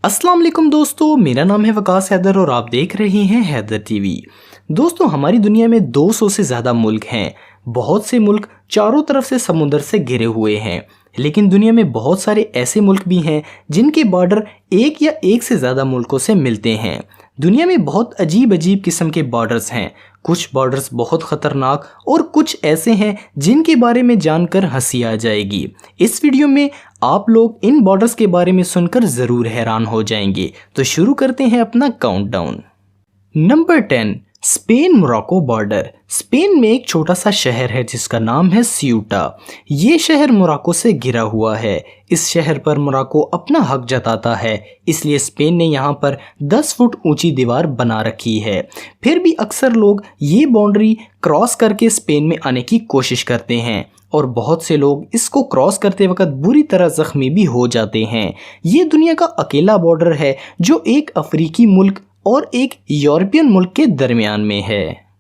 अस्सलाम वालेकुम दोस्तों, मेरा नाम है वकास हैदर और आप देख रहे हैं हैदर टीवी। दोस्तों, हमारी दुनिया में 200 से ज़्यादा मुल्क हैं। बहुत से मुल्क चारों तरफ से समुद्र से घिरे हुए हैं, लेकिन दुनिया में बहुत सारे ऐसे मुल्क भी हैं जिनके बॉर्डर एक या एक से ज़्यादा मुल्कों से मिलते हैं। दुनिया में बहुत अजीब अजीब किस्म के बॉर्डर्स हैं। कुछ बॉर्डर्स बहुत ख़तरनाक और कुछ ऐसे हैं जिनके बारे में जानकर हंसी आ जाएगी। इस वीडियो में आप लोग इन बॉर्डर्स के बारे में सुनकर ज़रूर हैरान हो जाएंगे। तो शुरू करते हैं अपना countdown. Number 10, Spain Morocco border. Spain में एक छोटा सा शहर है जिसका नाम है सियूटा। ये शहर मोरक्को से घिरा हुआ है। इस शहर पर मोरक्को अपना हक जताता है, इसलिए स्पेन ने यहाँ पर 10 फुट ऊंची दीवार बना रखी है। फिर भी अक्सर लोग ये बाउंड्री क्रॉस करके स्पेन में आने की कोशिश करते हैं और बहुत से लोग इसको क्रॉस करते वक्त बुरी तरह जख्मी भी हो जाते हैं। ये दुनिया का अकेला बॉर्डर है जो एक अफ्रीकी मुल्क और एक यूरोपियन मुल्क के दरमियान में है।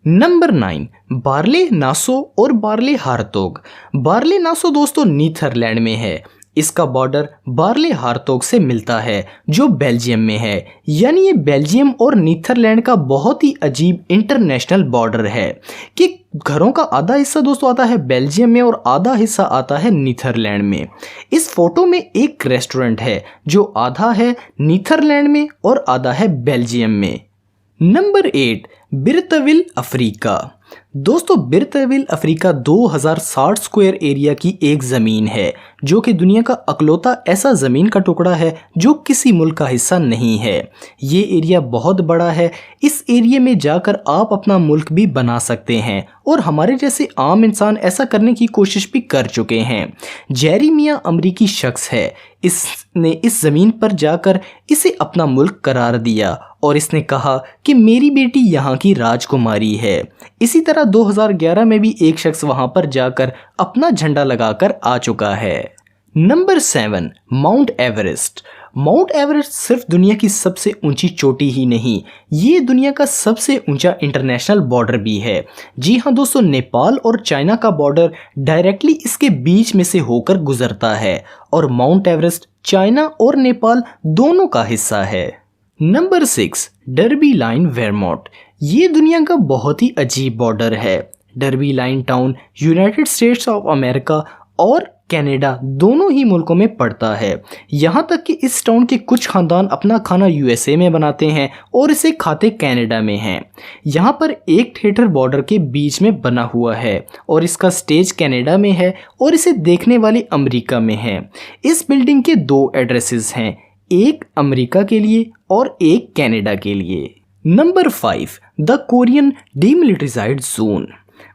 नंबर 9, बार्ले नासो और बार्ले हारतोग। बार्ले नासो दोस्तों नीदरलैंड में है। इसका बॉर्डर बार्ले हारतोग से मिलता है जो बेल्जियम में है। यानी ये बेल्जियम और नीदरलैंड का बहुत ही अजीब इंटरनेशनल बॉर्डर है कि घरों का आधा हिस्सा दोस्तों आता है बेल्जियम में और आधा हिस्सा आता है नीदरलैंड में। इस फोटो में एक रेस्टोरेंट है जो आधा है नीदरलैंड में और आधा है बेल्जियम में। नंबर 8, बिरतविल अफ्रीका। दोस्तों, बिरतविल अफ्रीका 2060 स्क्वायर एरिया की एक ज़मीन है जो कि दुनिया का अकलौता ऐसा ज़मीन का टुकड़ा है जो किसी मुल्क का हिस्सा नहीं है। ये एरिया बहुत बड़ा है। इस एरिया में जाकर आप अपना मुल्क भी बना सकते हैं और हमारे जैसे आम इंसान ऐसा करने की कोशिश भी कर चुके हैं। जेरी मियां अमरीकी शख्स है। इसने इस ज़मीन पर जाकर इसे अपना मुल्क करार दिया और इसने कहा कि मेरी बेटी यहाँ की राजकुमारी है। इसी तरह 2011 में भी एक शख्स वहाँ पर जाकर अपना झंडा लगाकर आ चुका है। Number 7, mount Everest. Mount Everest सिर्फ दुनिया की सबसे ऊंची चोटी ही नहीं, ये दुनिया का सबसे ऊंचा इंटरनेशनल बॉर्डर भी है। जी हाँ दोस्तों, नेपाल और चाइना का बॉर्डर डायरेक्टली इसके बीच में से होकर गुजरता है और माउंट एवरेस्ट चाइना और नेपाल दोनों का हिस्सा है। Number 6, Derby Line Vermont. ये दुनिया का बहुत ही अजीब बॉर्डर है। Derby Line town United States of America और कनाडा दोनों ही मुल्कों में पड़ता है। यहाँ तक कि इस टाउन के कुछ खानदान अपना खाना यूएसए में बनाते हैं और इसे खाते कनाडा में हैं। यहाँ पर एक थिएटर बॉर्डर के बीच में बना हुआ है और इसका स्टेज कनाडा में है और इसे देखने वाले अमेरिका में है। इस बिल्डिंग के 2 एड्रेसेस हैं, एक अमेरिका के लिए और एक कनाडा के लिए। Number 5, the Korean demilitarised zone.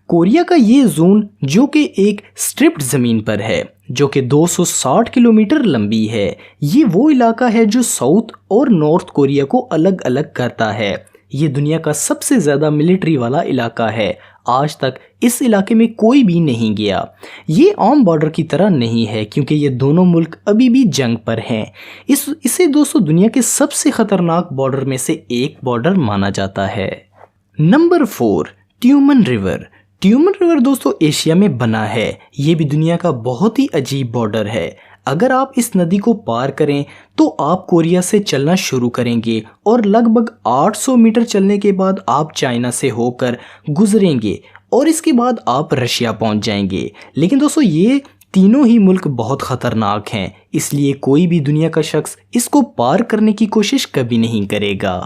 Korea का ये जोन जो कि एक स्ट्रिप्ड ज़मीन पर है जो कि 260 किलोमीटर लंबी है। ये वो इलाका है जो साउथ और नॉर्थ कोरिया को अलग अलग करता है। ये दुनिया का सबसे ज़्यादा मिलिट्री वाला इलाका है। आज तक इस इलाके में कोई भी नहीं गया। ये आम बॉर्डर की तरह नहीं है क्योंकि ये दोनों मुल्क अभी भी जंग पर हैं। इसे दोस्तों दुनिया के सबसे ख़तरनाक बॉर्डर में से एक बॉर्डर माना जाता है। Number 4, Tumen river. Tumen river दोस्तों एशिया में बना है। ये भी दुनिया का बहुत ही अजीब बॉर्डर है। अगर आप इस नदी को पार करें तो आप कोरिया से चलना शुरू करेंगे और लगभग 800 मीटर चलने के बाद आप चाइना से होकर गुजरेंगे और इसके बाद आप रशिया पहुंच जाएंगे। लेकिन दोस्तों ये तीनों ही मुल्क बहुत ख़तरनाक हैं, इसलिए कोई भी दुनिया का शख्स इसको पार करने की कोशिश कभी नहीं करेगा।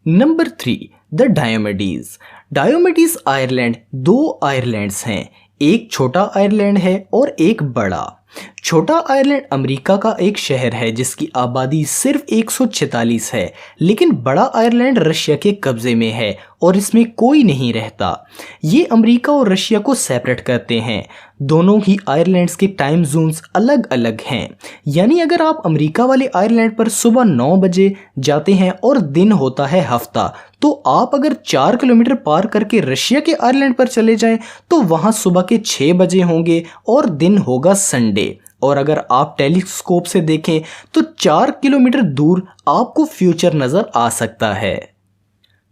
Number 3, the Diomedes. Diomedes island 2 islands हैं, एक छोटा आयरलैंड है और एक बड़ा। छोटा आयरलैंड अमेरिका का एक शहर है जिसकी आबादी सिर्फ 146 है, लेकिन बड़ा आयरलैंड रशिया के कब्जे में है और इसमें कोई नहीं रहता। ये अमेरिका और रशिया को सेपरेट करते हैं। दोनों ही आयरलैंड्स के टाइम जोन्स अलग अलग हैं। यानी अगर आप अमेरिका वाले आयरलैंड पर सुबह 9 बजे जाते हैं और दिन होता है हफ्ता, तो आप अगर 4 किलोमीटर पार करके रशिया के आयरलैंड पर चले जाएं तो वहाँ सुबह के 6 बजे होंगे और दिन होगा संडे। और अगर आप टेलीस्कोप से देखें तो 4 किलोमीटर दूर आपको फ्यूचर नज़र आ सकता है।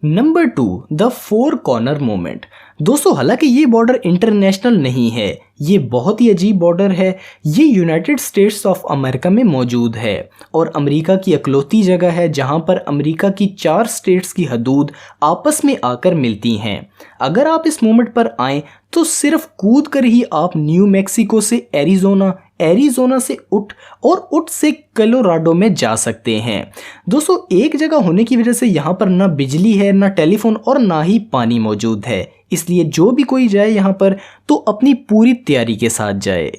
Number 2, the 4 corner moment. दोस्तों हालांकि ये बॉर्डर इंटरनेशनल नहीं है, ये बहुत ही अजीब बॉर्डर है। ये यूनाइटेड स्टेट्स ऑफ अमेरिका में मौजूद है और अमेरिका की इकलौती जगह है जहां पर अमेरिका की 4 स्टेट्स की हदूद आपस में आकर मिलती हैं। अगर आप इस मोमेंट पर आएँ तो सिर्फ कूद कर ही आप न्यू मैक्सिको से एरिज़ोना से उट से कोलोराडो में जा सकते हैं। दोस्तों एक जगह होने की वजह से यहाँ पर ना बिजली है, ना टेलीफोन और ना ही पानी मौजूद है, इसलिए जो भी कोई जाए यहाँ पर तो अपनी पूरी तैयारी के साथ जाए।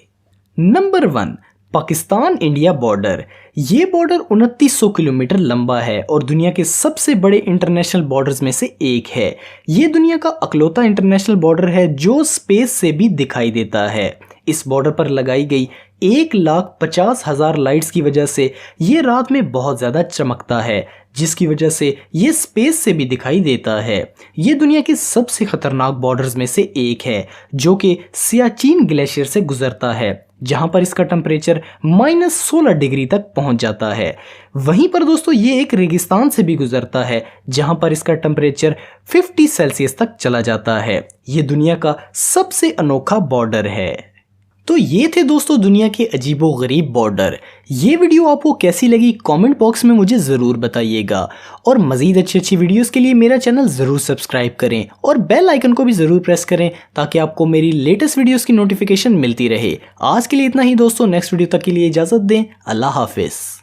Number 1, Pakistan India border. ये बॉर्डर 2900 किलोमीटर लंबा है और दुनिया के सबसे बड़े इंटरनेशनल बॉर्डर्स में से एक है। ये दुनिया का अकलौता इंटरनेशनल बॉर्डर है जो स्पेस से भी दिखाई देता है। इस बॉर्डर पर लगाई गई 1,50,000 लाइट्स की वजह से ये रात में बहुत ज़्यादा चमकता है, जिसकी वजह से ये स्पेस से भी दिखाई देता है। ये दुनिया के सबसे खतरनाक बॉर्डर्स में से एक है जो कि सियाचिन ग्लेशियर से गुजरता है, जहां पर इसका टेम्परेचर -16 डिग्री तक पहुंच जाता है। वहीं पर दोस्तों ये एक रेगिस्तान से भी गुजरता है जहां पर इसका टेम्परेचर 50 सेल्सियस तक चला जाता है। ये दुनिया का सबसे अनोखा बॉर्डर है। तो ये थे दोस्तों दुनिया के अजीबोगरीब बॉर्डर। ये वीडियो आपको कैसी लगी कमेंट बॉक्स में मुझे ज़रूर बताइएगा और मज़ीद अच्छी वीडियोस के लिए मेरा चैनल ज़रूर सब्सक्राइब करें और बेल आइकन को भी ज़रूर प्रेस करें ताकि आपको मेरी लेटेस्ट वीडियोस की नोटिफिकेशन मिलती रहे। आज के लिए इतना ही दोस्तों, नेक्स्ट वीडियो तक के लिए इजाज़त दें। अल्लाह हाफिज़।